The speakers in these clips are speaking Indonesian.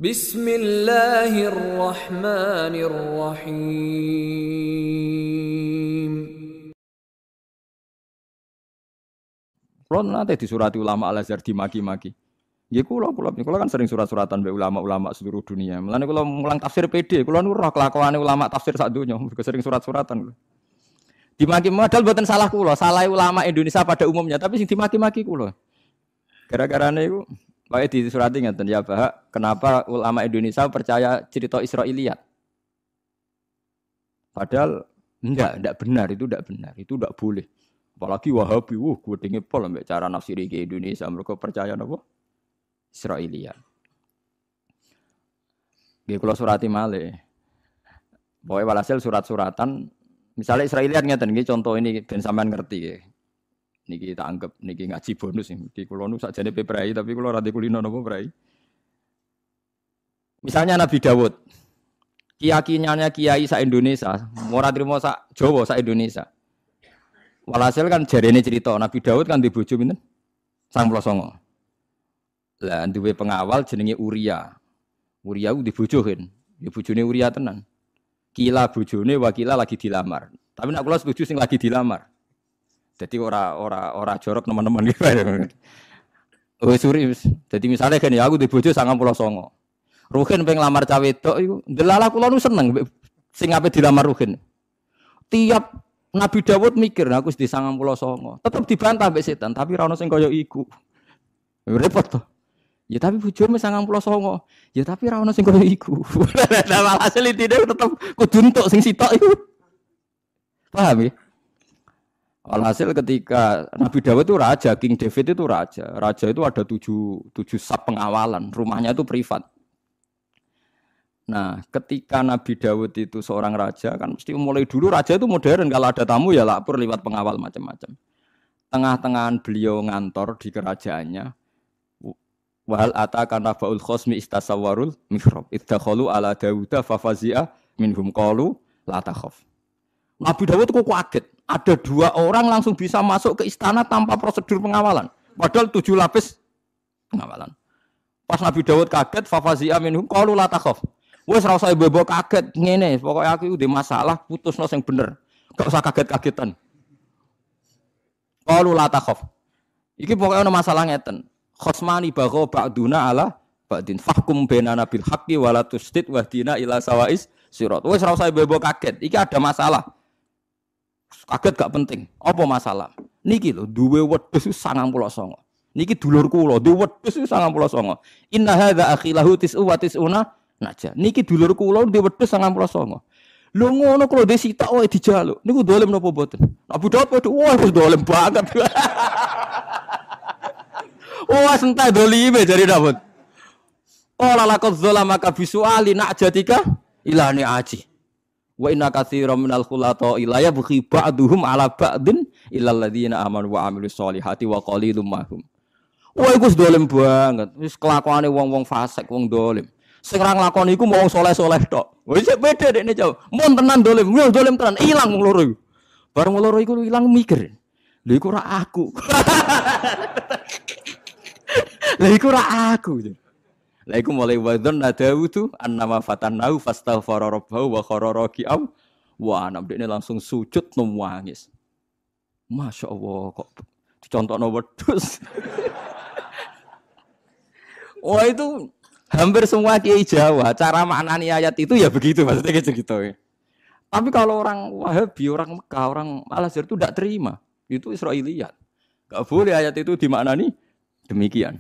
Bismillahirrahmanirrahim. Kalau nanti disurati ulama Al-Azhar dimaki-maki. Ya kula kan sering surat-suratan be ulama-ulama seluruh dunia. Mulane kula mulang tafsir PD, kula nu roh kelakuane ulama tafsir sak donya, sering surat-suratan. Dimaki modal mboten salah kula, salah ulama Indonesia pada umumnya, tapi sing dimaki-maki kula. Gara-garane iku wae disurati ngeten ya, Pak, kenapa ulama Indonesia percaya cerita Israiliyat? Padahal enggak benar, itu enggak boleh. Apalagi Wahabi, gedenge pol ambek cara nafsiri ke Indonesia, mereka percaya napa? Israiliyat. Nggih kula surati malih. Pokoke walhasil surat-suratan, misalnya Israiliyat ngeten nggih contoh ini ben sampean ngerti nggih. Niki tak anggap niki ngaji bonus niki kula nu sakjane peprai tapi kula ora kulino napa prai. Misalnya Nabi Dawud. Keyakinannya kiai sak Indonesia, ora trimo sak Jawa sak Indonesia. Walhasil kan jarene cerita Nabi Dawud kan di bojo pinten? 99. Lah duwe pengawal jenenge Uria. Uria ku di bojo kan. Ya bojone Uria tenan. Kila bojone wakila lagi dilamar. Tapi nek kula setuju sing lagi dilamar. Jadi ora jorok teman-teman gitu. Oh suri. Jadi misalnya kan ya aku di bojo 99. Ruhin pengen lamar cawe wedok iku delala kula nu seneng sing ape dilamar Ruhin. Tiap Nabi Dawud mikir aku wis di 99. Tetep dibantah mbek setan, tapi ra ono sing kaya iku. Repot to. Ya tapi bojone 99. Ya tapi ra ono sing kaya iku. Lah walhasil intine tetep kudu entuk sing sitok iku. Paham ya? Walhasil ketika Nabi Dawud itu raja, King David itu raja. Raja itu ada 7 sab pengawalan, rumahnya itu privat. Nah, ketika Nabi Dawud itu seorang raja, kan mesti mulai dulu raja itu modern, kalau ada tamu ya lapor lewat pengawal macam-macam. Tengah-tengahan beliau ngantor di kerajaannya. Wahal ataka nabaul khosmi istasawwarul mihrab idakhalu ala Dawuda fafazi'a minhum qalu la takhaf. Nabi Dawud kok kaget, ada 2 orang langsung bisa masuk ke istana tanpa prosedur pengawalan. Padahal 7 lapis pengawalan. Pas Nabi Dawud kaget, fafazi'a minhum qalu la takhaf. Wes ora usah bebo kaget ngene, pokoke aku iki ndek masalah, putusno sing bener. Gak usah kaget-kagetan. Qalu la takhaf. Iki pokoke ana masalah ngeten. Khosmani bagho ba'duna ala ba'din fahkum bainana bil haqqi wa la tusdid wahdina ila sawais sirat. Wes ora usah bebo kaget. Iki ada masalah. Kaget gak penting. Apa masalah? Niki lho duwe wedhus 99. Niki dulur kula, duwe wedhus 99. Inna hadza akhilahu tis'u wa tis'una naja. Niki dulur kula duwe wedhus 99. Lho ngono kula dhe sitok wae dijaluk. Niku dolem napa mboten? Abu Daud padha wah wis dolem banget. Wah sentai dolime jare Daud. Qala laqad zalamaka bisuali najatika ilani aji. Wa inna katsiran minal khulata ila yabghi ba'duhum ala ba'din illal ladzina amanu wa amilus solihati wa qalilum mahum. Wah iku dolem banget. Wis kelakuane wong-wong fasik, wong dolem. Sing ra nglakoni iku wong saleh-saleh tok. Wis beda dekne jauh. Mun tenan dolem, yo dolem tenan ilang wong loro iku. Bareng wong loro iku ilang mikir. Lha iku ora aku. Lah iku ora aku. Lah iku mulai wadon Dawud annama fatannahu fastaghfara rabbahu wa khara raki'am. Wah, anak dekne langsung sujud nangis. Masyaallah kok dicontokno wedhus. Wah itu hampir semua kiai Jawa cara maknani ayat itu ya begitu maksudnya gitu. Tapi kalau orang Wahabi, orang Mekah, orang Al-Azhar itu tidak terima. Itu Israiliyat. Enggak boleh ayat itu dimaknani demikian.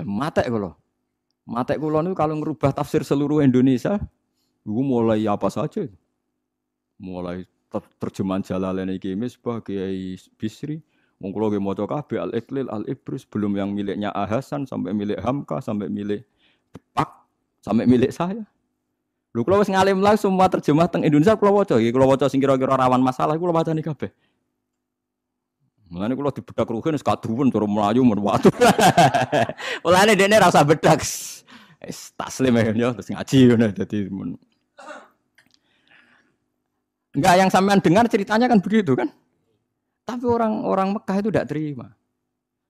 Matek kula niku kalau ngerubah tafsir seluruh Indonesia, itu mulai apa saja? Mulai terjemahan Jalalain iki Misbah Kiai Bisri, wong kula nggih maca kabeh Al-Iqlil, Al-Ibris, belum yang miliknya Hasan sampai milik Hamka, sampai milik Depak, sampai milik saya. Lho kula wis ngalim lah semua terjemah teng Indonesia kula waca, iki kula waca sing kira-kira rawan masalah kula wacani kabeh. Mulane kula dibedak Ruhin wis kaduwen cara mlayu men watu. Mulane dene ra usah bedak. Wis taslim ya terus ngaji ngono dadi men. Enggak yang sampean dengar ceritanya kan begitu kan? Tapi orang Mekah itu tidak terima.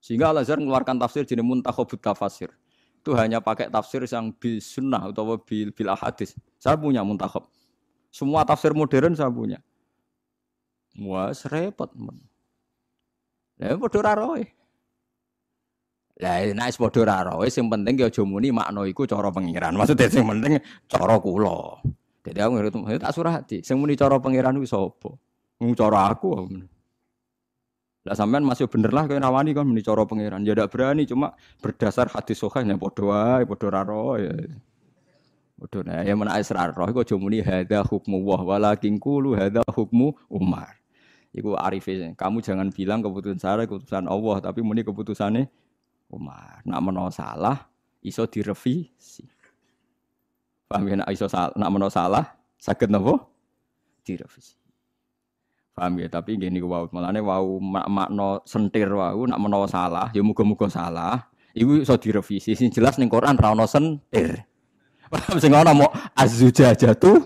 Sehingga Al-Azhar mengeluarkan tafsir jenenge Muntakhabut Tafasir. itu hanya pakai tafsir yang bil sunnah atau bil ahadis. Saya punya muntakhab. Semua tafsir modern saya punya. Wah, repot. Lah padha ra roe. Lah nek padha ra roe sing penting ki aja muni makna iku cara pengiran. Maksudnya sing penting cara kula. Dadi aku ngerti tak surati. Sing muni cara pengiran kuwi sapa? Wong cara aku. Lah sampean masih bener lah kowe nawani kan muni cara pangeran. Ya ndak berani cuma berdasar hadis sahih nek padha wae padha ra ro ya. Padha nek ya menak israr roh iku aja muni hadza hukmu walakin qulu hadza hukmu Umar. Iku arife. Kamu jangan bilang keputusan saya keputusan Allah tapi muni keputusane Umar. Nak menawa salah iso direvisi. Paham ya nak iso salah, nak menawa salah saged napa? Direvisi. Paham ya, tapi gini wau malane wau makna sentir wau nak menawa salah, ya muga-muga salah. Iku iso direvisi. Sing jelas ning Quran ra ono sentir. Paham sing ana mau az-zujajatu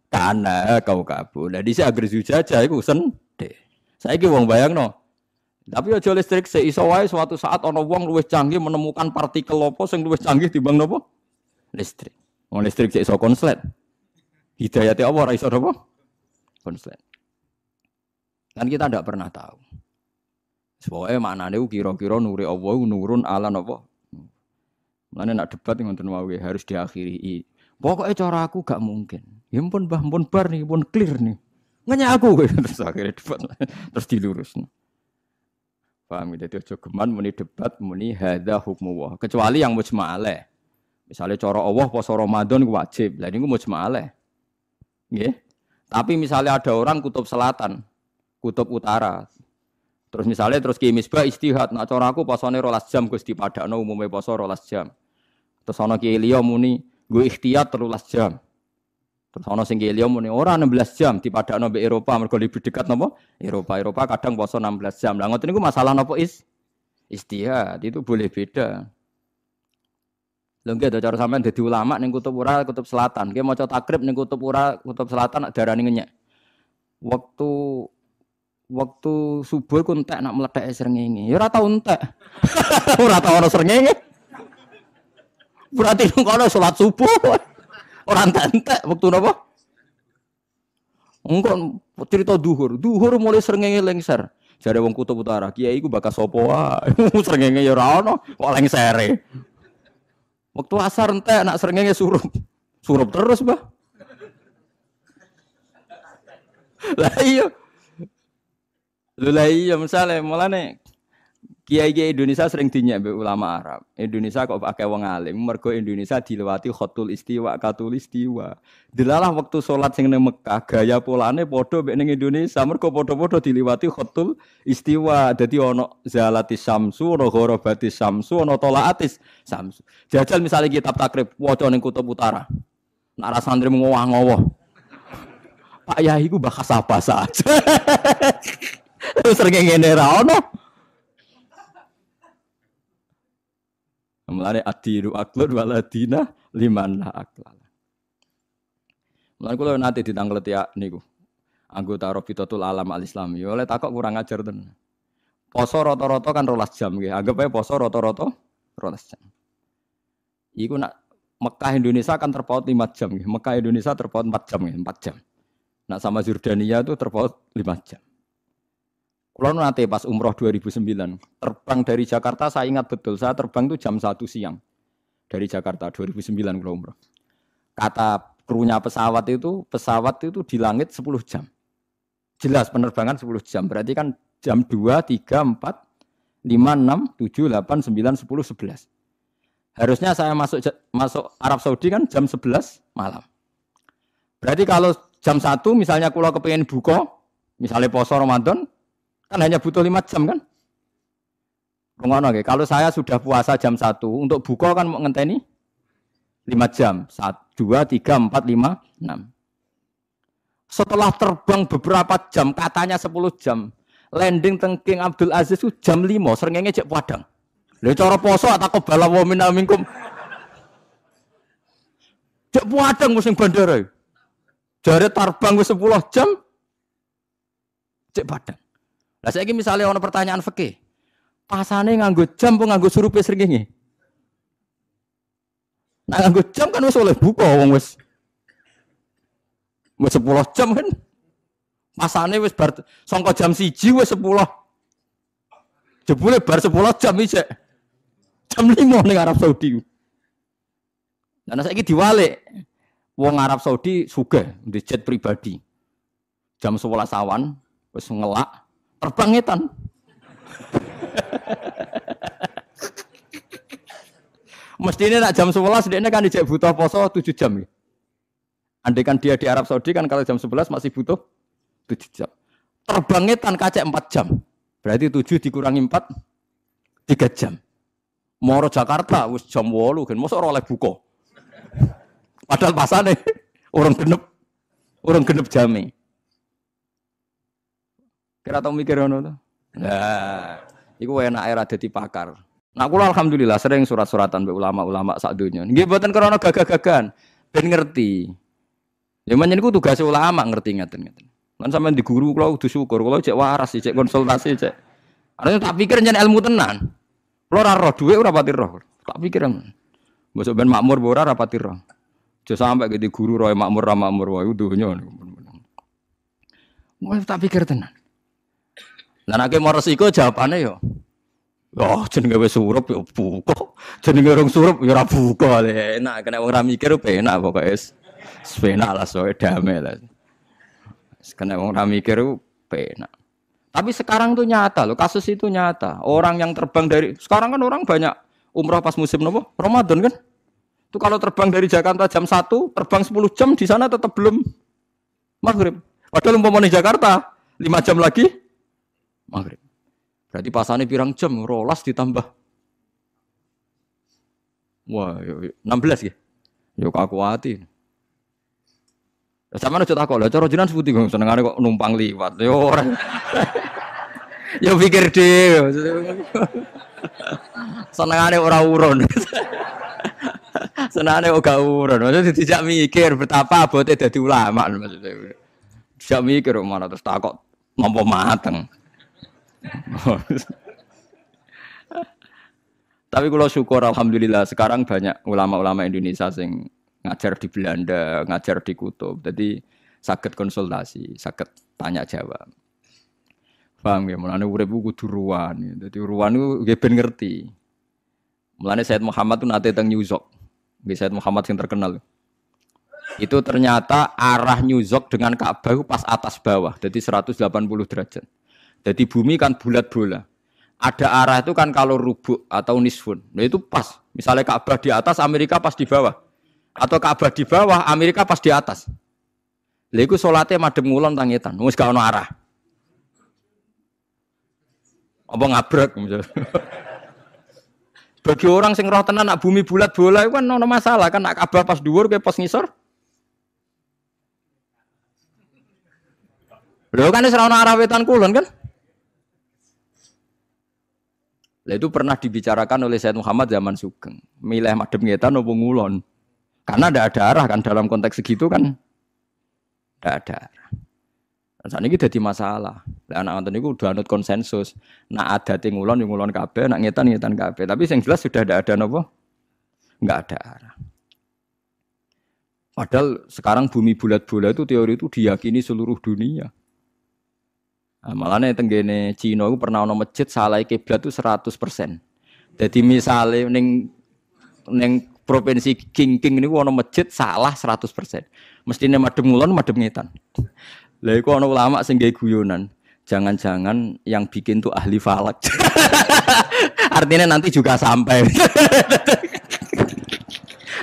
kana kau kabul. Lah dhisik agar zujajah iku sentir. Saiki wong bayangno. Tapi aja listrik seiso wae suatu saat ana wong luwih canggih menemukan partikel apa sing luwih canggih timbang napa? Listrik. Wong listrik sik iso konslet. Hidayate apa ora iso napa? Konslet. Kan kita tidak pernah tahu. Pokoknya maknanya kira-kira nuri Allah nurun ala napa. Mulane nak debat ngoten wae harus diakhiri. Pokoknya cara aku gak mungkin. Ya pun bah pun bar nih, pun clear nih. Ngenya aku terus akhirnya debat terus dilurus. Paham gitu aja geman muni debat muni hadza hukmu. Kecuali yang mujma' alaih. Misalnya cara Allah puasa Ramadan wajib. Lah niku mujma' alaih. Nggih. Tapi misalnya ada orang kutub selatan kutub utara. Terus misalnya terus Ki Misbah istihad, nak cara aku posone 12 jam Gus dipadakno umume poso 12 jam. Terus ana Ki Liya muni nggo ikhtiyat 13 jam. Terus ana sing Ki Liya muni ora 16 jam dipadakno mbek Eropa mergo lebih dekat napa? Eropa kadang poso 16 jam. Lah ngoten niku masalah napa istihad, itu boleh beda. Lho nggih cara sampean dadi ulama ning kutub ura kutub selatan. Ki maca takrib ning kutub ura kutub selatan nak darani ngenyek. Waktu subuh ku entek nak meledak srengenge. Ya ora tau entek. Ora tau ana srengenge. Berarti kono salat subuh. Ora entek wektu napa? Engko cerita duhur mulai srengenge lengser. Jare wong kutub utara, kiai iku bakas sapa wae. Srengenge ya ora ono, kok lengsere. Waktu asar entek nak srengenge surup. Surup terus, Mbah. Lah iya misalnya mulane kiai-kiai Indonesia sering dinyak mbek ulama Arab. Indonesia kok akeh wong alim mergo Indonesia dilewati khatul istiwa katul istiwa. Delalah waktu salat sing nang Mekah gaya polane padha mbek ning Indonesia mergo padha-padha dilewati khatul istiwa. Dadi ana zalatis samsu, ana gharabatis samsu, ana talaatis samsu. Jajal misalnya kitab takrib waca ning kutub utara. Nak ra santri ngowah-ngowah. Pak Yai ku bahas apa saja. Terus sering ngene ra ono. Mulane adiru aklun waladina liman la aklal. Mulane kula nate ditangkleti niku. Anggota Rabitatul Alam Al-Islami. Oleh takok kurang ajar tenan. Poso rata-rata kan 12 jam nggih. Anggap ae poso rata-rata 12 jam. Iku nak Mekah Indonesia kan terpaut 5 jam nggih. Mekah Indonesia terpaut 4 jam nggih, 4 jam. Nak sama Jordania itu terpaut 5 jam. Kalau nanti pas umroh 2009, terbang dari Jakarta saya ingat betul, saya terbang itu jam 1 siang. Dari Jakarta 2009 kalau umroh. Kata krunya pesawat itu di langit 10 jam. Jelas penerbangan 10 jam, berarti kan jam 2, 3, 4, 5, 6, 7, 8, 9, 10, 11. Harusnya saya masuk Arab Saudi kan jam 11 malam. Berarti kalau jam 1 misalnya kula kepengin buka, misalnya poso Ramadan, kan hanya butuh 5 jam kan? Ngono nggih. Kalau saya sudah puasa jam 1, untuk buka kan mau ngenteni 5 jam. 1 2 3 4 5 6. Setelah terbang beberapa jam, katanya 10 jam. Landing teng King Abdul Aziz itu jam 5, srengenge cek padang. Lha cara poso atau bala wa minal minkum. Cek padang sing bandara. Jare terbang wis 10 jam cek padang. Lah saiki misale ana pertanyaan fikih. Pasane nganggo jam apa nganggo surupe srengenge? Nah nganggo jam kan wis oleh buka wong wis 10 jam kan. Masane wis bar sangka jam 1 wis 10. Jebule bar 10 jam isik. Jam 5 ning Arab Saudi. Nah saiki diwalik. Wong Arab Saudi sugih di jet pribadi. Jam 11 awan wis ngelak terbang ngetan. Mestinya nak jam 11 dia kan dijak butuh poso 7 jam. Andai kan dia di Arab Saudi kan kalau jam 11 masih butuh 7 jam. Terbang ngetan kacek 4 jam. Berarti 7 dikurangi 4 3 jam. Moro Jakarta wis jam 8 kan mosok ora oleh buka. Padahal pasane orang genep jame. Kira tau mikir ngono to? Nah, iku enak era dadi pakar. Nah, kula alhamdulillah sering surat-suratan mbek ulama-ulama sak donya. Nggih mboten krana gagah-gagahan, ben ngerti. Ya men niku tugas ulama ngerti ngeten-ngeten. Lan sampean di guru kula kudu syukur, kula cek waras, cek konsultasi, cek. Arep tak pikir njen ilmu tenan. Kula ora roh dhuwit ora pati roh. Tak pikir mbok ben makmur ora pati roh. Aja sampe ke di guru roe makmur ra makmur wae donya. Mau tak pikir tenan. Lah nek mau resiko jawabane yo. Oh, jenenge wis surup yo buka. Jenenge urung surup yo ora buka le. Enak kena wong ra mikir penak pokoke wis penak lah soe damai lah. Kena wong ra mikir penak. Tapi sekarang tuh nyata loh, kasus itu nyata. Orang yang terbang dari sekarang kan orang banyak umrah pas musim nopo? Ramadan kan? Itu kalau terbang dari Jakarta jam 1, terbang 10 jam di sana tetap belum maghrib. Padahal umpamanya Jakarta 5 jam lagi maghrib. Berarti pasane pirang jam, rolas ditambah. Wah, 16 ya. Yo aku hati. Sampeyan aja takok lho, cara jenengan seputi kok senengane kok numpang liwat. Yo ora. Yo pikir dhewe. Senengane ora urun. Senengane ora urun. Maksudnya dijak mikir betapa abote dadi ulama maksudnya. Dijak mikir mana terus takok mampu mateng. Tapi kalau syukur alhamdulillah sekarang banyak ulama-ulama Indonesia sing ngajar di Belanda, ngajar di Kutub. Jadi saged konsultasi, saged tanya jawab. Paham ya, mulane urip kudu ruwan. Dadi ruwan iku nggih ben ngerti. Mulane Said Muhammad tuh nate teng New York. Nggih Said Muhammad yang terkenal. Itu ternyata arah New York dengan Ka'bah itu pas atas bawah, jadi 180 derajat. Jadi bumi kan bulat bola. Ada arah itu kan kalau rubuk atau nisfun. Nah itu pas. Misalnya Ka'bah di atas, Amerika pas di bawah. Atau Ka'bah di bawah, Amerika pas di atas. Lha iku salate madhep ngulon tangetan. Wis gak ono arah. Apa ngabrek misalnya. Bagi orang sing roh tenan nak bumi bulat bola itu kan ono masalah kan nak Ka'bah pas dhuwur ke pas ngisor. Lho kan wis ora ono arah wetan kulon kan? Lah itu pernah dibicarakan oleh Said Muhammad zaman Sugeng. Milih madhep ngetan opo ngulon. Karena tidak ada arah kan dalam konteks segitu kan. Tidak ada arah. Saat ini jadi masalah. Lah anak nonton itu udah anut konsensus. Nak ada ngulon yang ngulon kabeh, nak ngetan kabeh. Tapi yang jelas sudah tidak ada nopo. Enggak ada arah. Padahal sekarang bumi bulat bola itu teori itu diyakini seluruh dunia. Nah, malah nih tenggene Cina itu pernah ono masjid salah kiblat itu 100%. Jadi misalnya neng provinsi King ini ono masjid salah 100%. Mestinya madhep ngulon madhep ngetan. Lah iku ono ulama sing gawe guyonan. Jangan-jangan yang bikin tuh ahli falak. Artinya nanti juga sampai.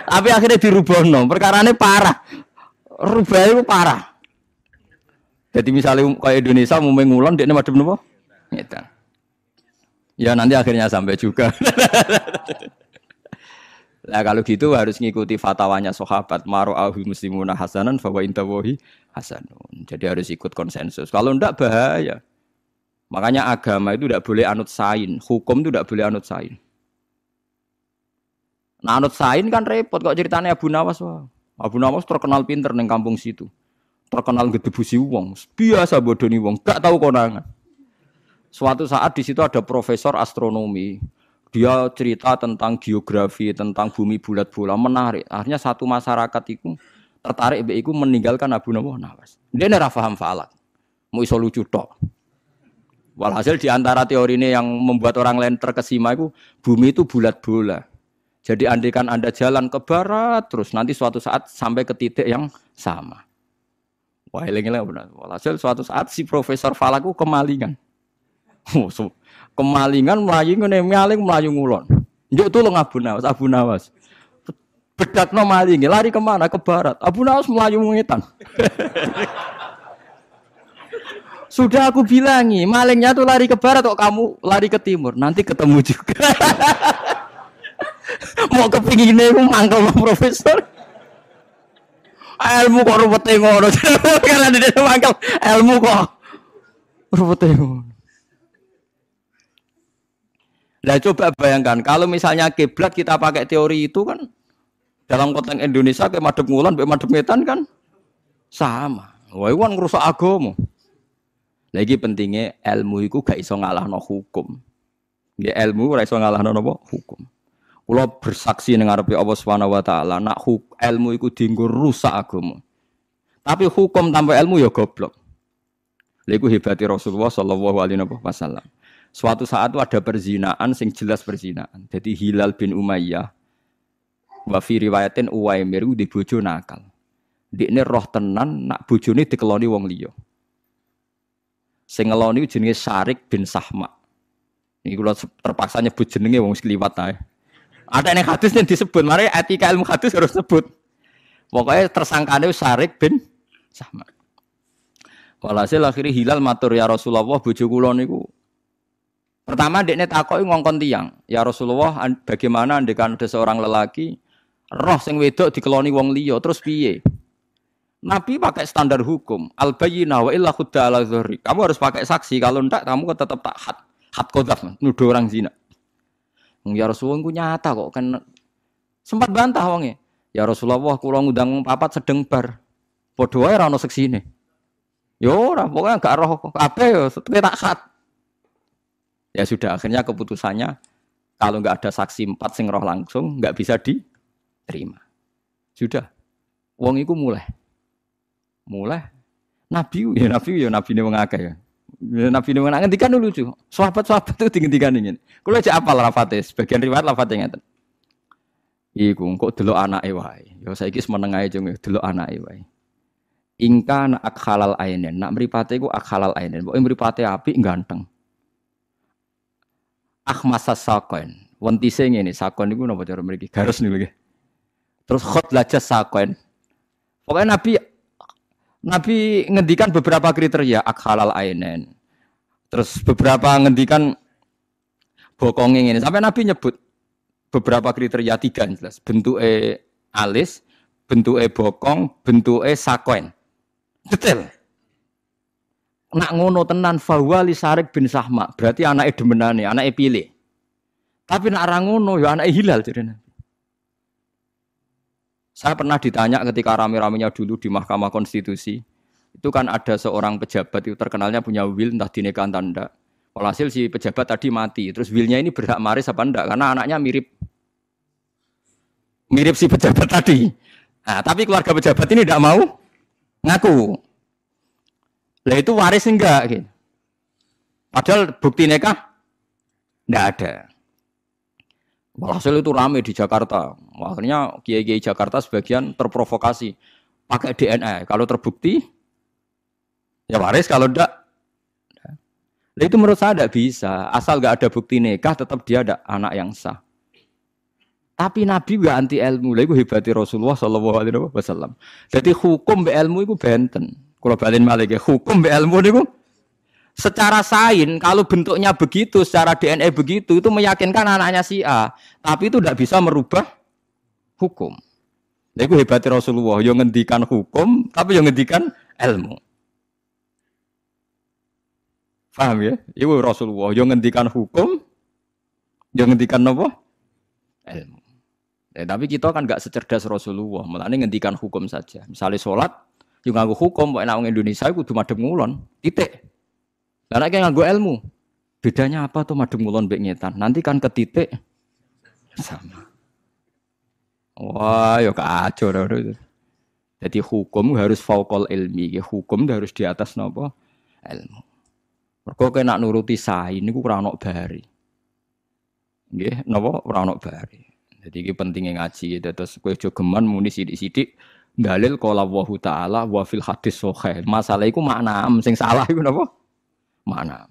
Tapi akhirnya dirubahno. Perkarane parah. Rubah itu parah. Jadi misalnya kayak Indonesia mau ngulon dia madhep napa? Ngetan. Ya nanti akhirnya sampai juga. Nah kalau gitu harus ngikuti fatwanya sahabat maru'ahul muslimuna hasanan fa wa intawahi hasanun. Jadi harus ikut konsensus. Kalau ndak bahaya. Makanya agama itu tidak boleh anut sain, hukum itu tidak boleh anut sain. Nah anut sain kan repot kok ceritanya Abu Nawas. Wah. Abu Nawas terkenal pinter neng kampung situ. Terkenal gedebusi wong, biasa bodoni wong, gak tahu konangan. Suatu saat di situ ada profesor astronomi, Dia cerita tentang geografi, tentang bumi bulat-bulat, menarik. Akhirnya satu masyarakat itu tertarik mbek iku meninggalkan Abu Nawas. Dia ora paham falak. Mau iso lucu tok. Walhasil di antara teori ini yang membuat orang lain terkesima itu bumi itu bulat-bulat. Jadi andaikan Anda jalan ke barat terus nanti suatu saat sampai ke titik yang sama. Wah, eling-eling benar. Walhasil suatu saat si Profesor Falak itu kemalingan. Kemalingan melayu ngene melayu ngulon. Njuk tulung Abu Nawas. Bedakno maling, lari kemana? Ke barat. Abu Nawas melayu ngetan. Sudah aku bilangi, malingnya tuh lari ke barat kok kamu lari ke timur. Nanti ketemu juga. Mau kepingine ku mangkel profesor. Ilmu kok rupete ngono. Kan ada mangkel ilmu kok rupete ngono. Nah coba bayangkan kalau misalnya kiblat kita pakai teori itu kan dalam konteks Indonesia kayak madhep ngulon, kayak madhep ngetan kan sama. Wah itu kan ngerusak agama. Lagi pentingnya ilmu itu gak iso ngalahno hukum. Ya ilmu ora iso ngalahno napa hukum. Kula bersaksi ning ngarepe Allah Subhanahu wa taala nak ilmu iku dienggo rusak agama. Tapi hukum tanpa ilmu ya goblok. Lha iku hebate Rasulullah sallallahu alaihi wasallam. Suatu saat itu ada perzinaan sing jelas perzinaan. Jadi Hilal bin Umayyah wa fi riwayatin Uwaimir di bojo nakal. Dikne roh tenan nak bojone dikeloni wong liya. Sing ngeloni jenenge Syarik bin Sahma. Iki kula terpaksa nyebut jenenge wong sekliwat ae. Ada nek hadis yang disebut, mari etika ilmu hadis harus sebut. Pokoknya tersangkane Syarik bin Sahma. Walhasil akhirnya Hilal matur ya Rasulullah bojo kula niku. Pertama dekne takoki ngongkon tiyang, ya Rasulullah bagaimana andekan ada seorang lelaki roh sing wedok dikeloni wong liya terus piye? Nabi pakai standar hukum, al bayyinah wa illa khudda ala dzahri. Kamu harus pakai saksi, kalau ndak kamu tetap tak had qadzaf, nuduh orang zina. Ya Rasulullah ku nyata kok kan sempat bantah wonge. Ya Rasulullah kula ngundang papat sedeng bar. Padha wae ora ono seksine. Yo ora pokoke gak roh kabeh yo tak had. Ya sudah akhirnya keputusannya kalau nggak ada saksi 4 sing roh langsung nggak bisa diterima. Sudah, wong iku mulai Nabi ini wong akeh ya. Nabi ini wong akeh ngendikan lucu. Sahabat-sahabat itu ngendikan ingin. Kula aja apal lafate, sebagian riwayat lafate ngeten. Iku kok delok anake wae. Ya saiki semeneng ae jeng delok anake wae. Ingka nak akhalal ainen, nak mripate iku akhalal ainen. Pokoke mripate apik ganteng. Akhmasas sakon, wentise ngene, sakon niku napa cara mriki? Garis niku nggih. Terus khot lajas sakon. Pokoknya Nabi ngendikan beberapa kriteria akhalal ainen. Terus beberapa ngendikan bokonge ngene. Sampai Nabi nyebut beberapa kriteria 3 jelas. Bentuke alis, bentuke bokong, bentuke sakon. Detail. Nak ngono tenan fawali Syarik bin Sahma, berarti anake demenane, anake pilih. Tapi nak ra ngono ya anake Hilal jadi Nabi. Saya pernah ditanya ketika rame-ramenya dulu di Mahkamah Konstitusi, itu kan ada seorang pejabat itu terkenalnya punya will entah dinikah entah enggak. Walhasil si pejabat tadi mati, terus willnya ini berhak waris apa enggak karena anaknya mirip si pejabat tadi. Nah, tapi keluarga pejabat ini tidak mau ngaku. Lah itu waris enggak gitu. Padahal bukti nikah enggak ada. Walhasil itu ramai di Jakarta. Akhirnya kiai-kiai Jakarta sebagian terprovokasi pakai DNA. Kalau terbukti ya waris, kalau enggak. Lah itu menurut saya enggak bisa. Asal enggak ada bukti nikah tetap dia ada anak yang sah. Tapi Nabi enggak anti ilmu. Lah itu hebati Rasulullah sallallahu alaihi wasallam. Jadi hukum be ilmu itu benten. Kalau balen malih hukum be ilmu niku secara sains kalau bentuknya begitu, secara DNA begitu itu meyakinkan anaknya si A, tapi itu tidak bisa merubah hukum. Iku hebatnya Rasulullah, yang ngendikan hukum tapi yang ngendikan ilmu. Paham ya? Iku Rasulullah, yang ngendikan hukum, yang ngendikan apa? Ilmu. Tapi kita kan enggak secerdas Rasulullah, malah ngendikan hukum saja. Misalnya sholat yo nganggo hukum, pokoke nang Indonesia kudu madhep ngulon, titik. Lah nek nganggo ilmu, Bedanya apa tuh madhep ngulon mbek ngetan? Nanti kan ke titik sama. Wah, ya kacau itu. Jadi hukum harus fauqal ilmi, ya hukum harus di atas napa? Ilmu. Mergo kena nuruti sain niku ora ono bari. Nggih, napa ora ono bari. Jadi iki pentingnya ngaji terus kowe aja geman muni sithik-sithik dalil qala Allahu taala wa fil hadis sahih. Masalah iku makna sing salah iku napa? Makna.